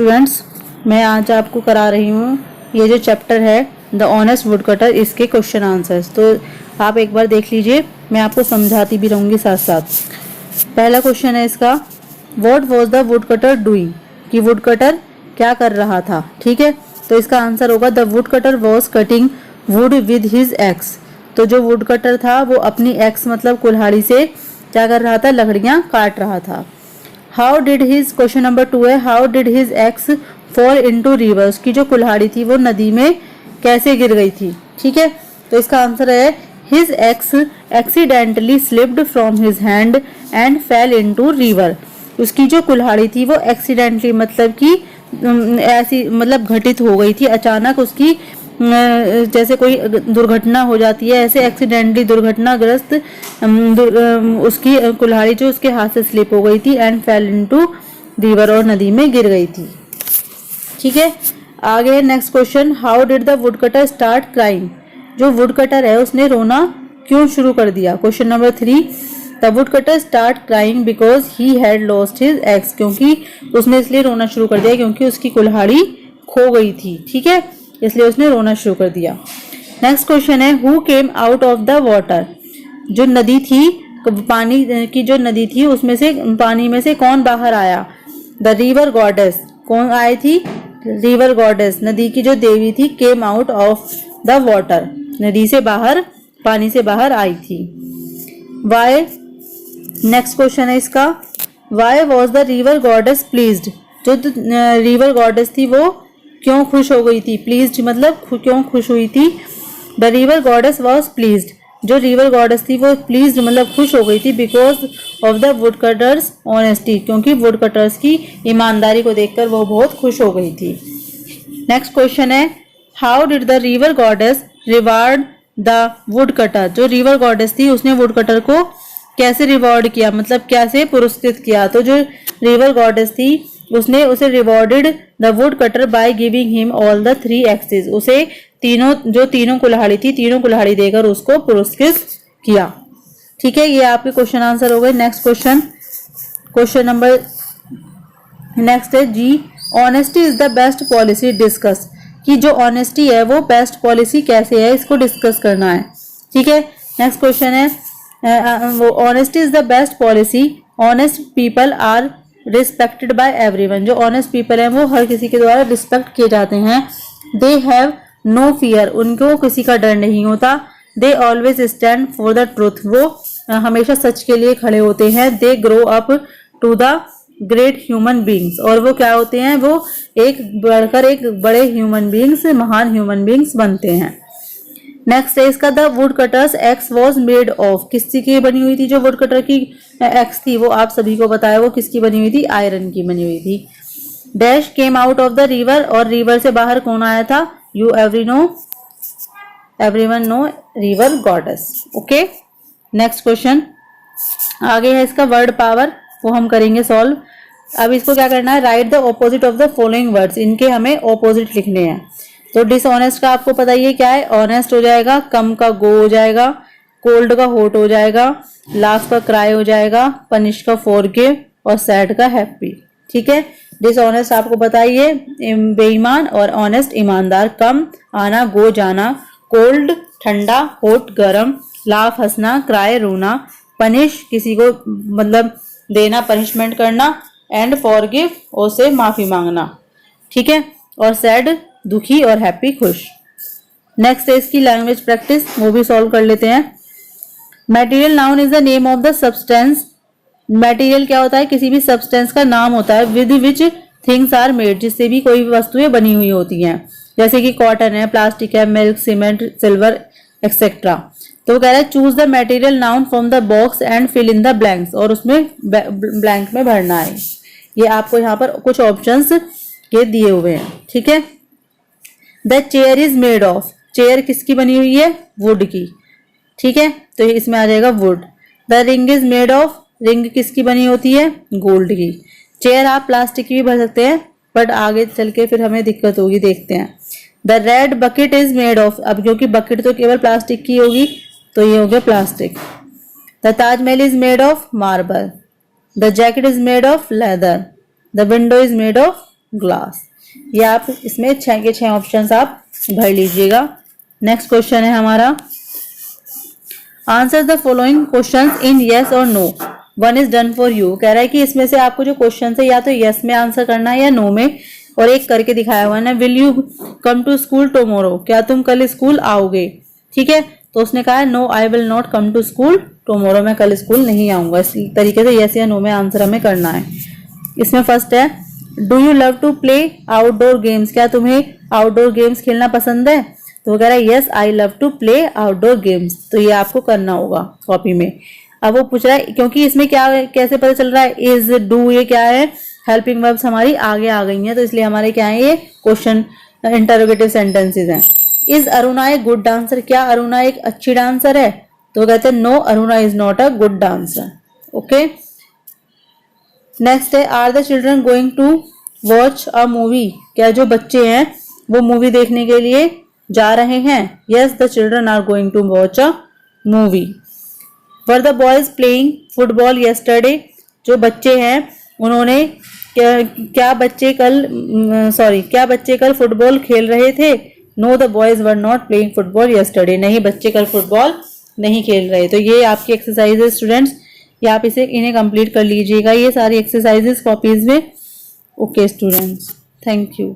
Students, मैं आज आपको करा रही हूँ ये जो चैप्टर है द ऑनेस्ट वुड कटर, इसके क्वेश्चन आंसर्स। तो आप एक बार देख लीजिए, मैं आपको समझाती भी रहूँगी साथ साथ। पहला क्वेश्चन है इसका, what was the wood cutter doing, कि वुड कटर क्या कर रहा था। ठीक है, तो इसका आंसर होगा the wood cutter was cutting would with his ex. तो जो वुड कटर था वो अपनी एक्स मतलब कुल्हाड़ी से क्या कर रहा था, लकड़ियाँ काट रहा था। How did his, question number 2 है, how did his ex fall into river, उसकी जो कुल्हाड़ी थी वो नदी में कैसे गिर गई थी। ठीक है, तो इसका आंसर है his ex accidentally slipped from his hand and fail into river. उसकी जो कुल्हाड़ी थी वो एक्सीडेंटली मतलब कि ऐसी मतलब घटित हो गई थी, अचानक उसकी जैसे कोई दुर्घटना हो जाती है, ऐसे एक्सीडेंटली दुर्घटनाग्रस्त उसकी कुल्हाड़ी जो उसके हाथ से स्लिप हो गई थी एंड फेल इनटू रिवर, और नदी में गिर गई थी। ठीक है, आगे next question, how did the wood cutter start crying, जो वुड कटर है उसने रोना क्यों शुरू कर दिया। Question number 3, the wood cutter start crying because he had lost his ex, क्योंकि उसने इसलिए रोना शुरू कर दिया क्योंकि उसकी कुल्हाड़ी खो गई थी। ठीक है, इसलिए उसने रोना शुरू कर दिया। नेक्स्ट क्वेश्चन है, who came out of the water, जो नदी थी, पानी की जो नदी थी उसमें से, पानी में से कौन बाहर आया। द रिवर गॉडेस, कौन आई थी, रिवर गॉडेस नदी की जो देवी थी, केम आउट ऑफ द वाटर, नदी से बाहर, पानी से बाहर आई थी। वाई, नेक्स्ट क्वेश्चन है इसका, why was the river goddess pleased, जो रिवर गॉडेस थी वो क्यों खुश हो गई थी। प्लीज्ड मतलब क्यों खुश हुई थी। The river goddess was pleased, जो रिवर गॉडेस थी वो प्लीज्ड मतलब खुश हो गई थी because of the wood cutters honesty, क्योंकि वुड कटर्स की ईमानदारी को देखकर वो बहुत खुश हो गई थी। नेक्स्ट क्वेश्चन है, how did the river goddess reward the wood cutter, जो रिवर गॉडेस थी उसने वुड कटर को कैसे रिवॉर्ड किया, मतलब कैसे पुरस्कृत किया। तो जो रिवर गॉडेस थी उसने उसे rewarded the wood cutter by giving him all the 3 axes, उसे तीनों कुल्हाड़ी थी, तीनों कुल्हाड़ी देकर उसको पुरस्कृत किया। ठीक है, ये आपके क्वेश्चन आंसर हो गए। Next question, question number next है जी, honesty is the best policy discuss, कि जो ऑनेस्टी है वो बेस्ट पॉलिसी कैसे है, इसको डिस्कस करना है। ठीक है, नेक्स्ट क्वेश्चन है, honesty is the best policy, honest people are respected by everyone, जो ऑनेस्ट पीपल हैं वो हर किसी के द्वारा रिस्पेक्ट किए जाते हैं। दे हैव नो फियर, उनको किसी का डर नहीं होता। They always stand for the truth, वो हमेशा सच के लिए खड़े होते हैं। They grow up to the great human beings, और वो क्या होते हैं, वो एक बढ़कर एक बड़े ह्यूमन बींग्स, महान ह्यूमन बींग्स बनते हैं। नेक्स्ट है इसका, the wood cutters x was made of, किसकी की बनी हुई थी, जो वुड कटर की एक्स थी वो आप सभी को बताया वो किसकी बनी हुई थी, आयरन की बनी हुई थी। Dash came out of the river, और रिवर से बाहर कौन आया था, you everyone know river goddess. Okay, next question आगे है इसका, वर्ड पावर, वो हम करेंगे सॉल्व। अब इसको क्या करना है, right the opposite of the following words, इनके हमें ऑपोजिट लिखने हैं। तो डिसऑनेस्ट का आपको पता ही है क्या है, ऑनेस्ट हो जाएगा, कम का गो हो जाएगा, कोल्ड का होट हो जाएगा, लाफ का क्राई हो जाएगा, पनिश का फॉरगिव, और सैड का हैप्पी। ठीक है, डिसऑनेस्ट आपको बताइए बेईमान, और ऑनेस्ट ईमानदार। कम आना, गो जाना, कोल्ड ठंडा, होट गरम, लाफ हंसना, क्राई रोना, पनिश किसी को मतलब देना, पनिशमेंट करना, एंड फॉरगिव उसे माफी मांगना। ठीक है, और सैड दुखी, और हैप्पी खुश। नेक्स्ट है इसकी लैंग्वेज प्रैक्टिस, वो भी सॉल्व कर लेते हैं। Material noun is the name of the substance, material क्या होता है, किसी भी सब्सटेंस का नाम होता है, with which things are made, जिससे भी कोई वस्तुएं बनी हुई होती हैं, जैसे कि कॉटन है, प्लास्टिक है, मिल्क, सीमेंट, सिल्वर एक्सेट्रा। तो वो कह रहा है choose the material noun from the box and fill in the blanks, और उसमें ब्लैंक में भरना है। ये आपको यहाँ पर कुछ ऑप्शंस ये दिए हुए हैं। ठीक है, the chair is made of, chair किसकी बनी हुई है, वुड की। ठीक है, तो इसमें आ जाएगा would. The ring is made of, ring किसकी बनी होती है, गोल्ड की। चेयर आप प्लास्टिक की भी भर सकते हैं, बट आगे चल के फिर हमें दिक्कत होगी, देखते हैं। The red bucket is made of, अब क्योंकि बकेट तो केवल प्लास्टिक की होगी तो ये हो गया plastic. The Taj Mahal is made of marble. The jacket is made of leather. The window is made of glass. ये आप इसमें 6 के 6 ऑप्शंस आप भर लीजिएगा। नेक्स्ट क्वेश्चन है हमारा, answer the following questions in yes और no, one is done for you. कह रहा है कि इसमें से आपको जो क्वेश्चन है या तो यस में आंसर करना है या नो में, और एक करके दिखाया हुआ है, will you come to school tomorrow, क्या तुम कल स्कूल आओगे। ठीक है, तो उसने कहा है no I will not come to school tomorrow, मैं कल स्कूल नहीं आऊंगा। इस तरीके से यस या नो में आंसर हमें करना है। इसमें फर्स्ट है, do you love to play outdoor games, क्या तुम्हें आउटडोर गेम्स खेलना पसंद है। तो वो कह रहा है yes I love to play outdoor games, तो ये आपको करना होगा कॉपी में। अब वो पूछ रहा है, क्योंकि इसमें क्या कैसे पता चल रहा है, इज डू ये क्या है, हेल्पिंग वर्ब्स हमारी आगे आ गई हैं, तो इसलिए हमारे क्या है, ये क्वेश्चन इंटरोगेटिव सेंटेंसेस हैं। Is Aruna a good dancer, क्या अरुणा एक अच्छी डांसर है। तो कहते हैं no Aruna is not a good dancer. Okay, next है, are the children going to watch a movie, क्या जो बच्चे हैं वो मूवी देखने के लिए जा रहे हैं। Yes the children are going to watch a movie. Were the boys playing football yesterday, जो बच्चे हैं उन्होंने क्या बच्चे कल फुटबॉल खेल रहे थे। Know the boys were not playing football yesterday, नहीं बच्चे कल फुटबॉल नहीं खेल रहे। तो ये आपकी एक्सरसाइजेस स्टूडेंट्स, ये आप इन्हें कंप्लीट कर लीजिएगा, ये सारी एक्सरसाइजेस कॉपीज में। Okay students, thank you.